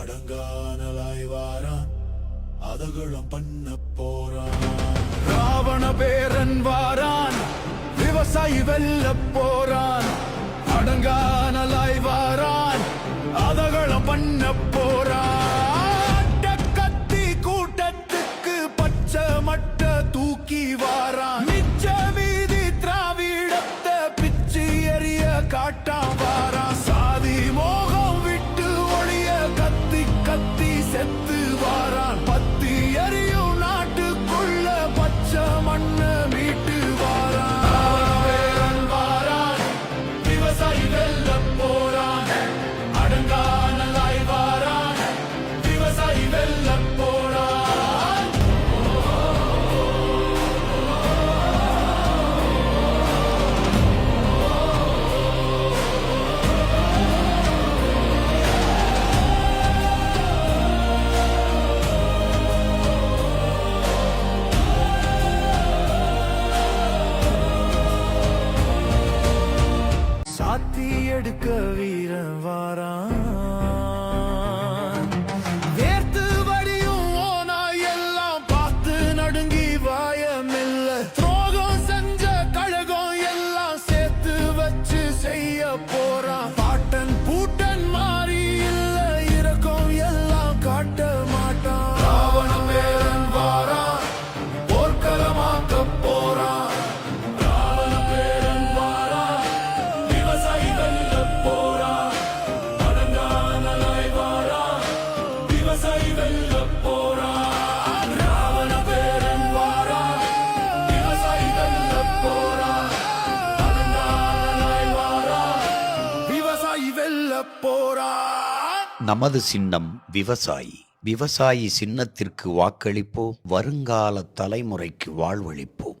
அடங்கானலாய் வாரான், அதகுளம் பண்ண போறான். ராவண பேரன் வாரான், விவசாயி வெல்ல போறான். அடங்கானலாய் வாரான், அதகுளம் பண்ண போறான். கத்தி கூட்டத்துக்கு பச்சை மட்ட தூக்கி வாரான். மிச்ச மீதி திராவிடத்தை பிச்சு எறிய காட்டான் வாரான். சாதி மோகம் விட்டு ஒளிய கத்தி கத்தி செத்து வாரான். பத்தி எறியும் நாட்டுக்குள்ள பச்சை மண்ண மீட்டு வாரான். வாரான், விவசாயி வெல்ல போறான். அடங்கானலாய் வாரான், விவசாயி வெல்ல போறான். சாத்தி எடுக்க வீரன் வாரான். வேர்த்து வடியும் ஓனா எல்லாம் பார்த்து நடுங்கி வாயமில்ல. துரோகம் செஞ்ச கழகம் எல்லாம் சேர்த்து வச்சு செய்ய போறான். பாட்டன் பூட்டன் மாறி இல்ல, இரக்கம் எல்லாம் காட்ட மாட்டான். ராவண பேரன் வாரான், போர்க்களமாக்க போறான். ராவண பேரன் வாரான், விவசாயி வெல்ல போறான். அடங்கானலாய் வாரான், விவசாயி வெல்ல போறான். ராவண பேரன் வாரான், விவசாயி வெல்ல போறான். அடங்கானலாய் வாரான், விவசாயி வெல்ல போறான். நமது சின்னம் விவசாயி. விவசாயி சின்னத்திற்கு வாக்களிப்போம், வருங்கால தலைமுறைக்கு வாழ்வளிப்போம்.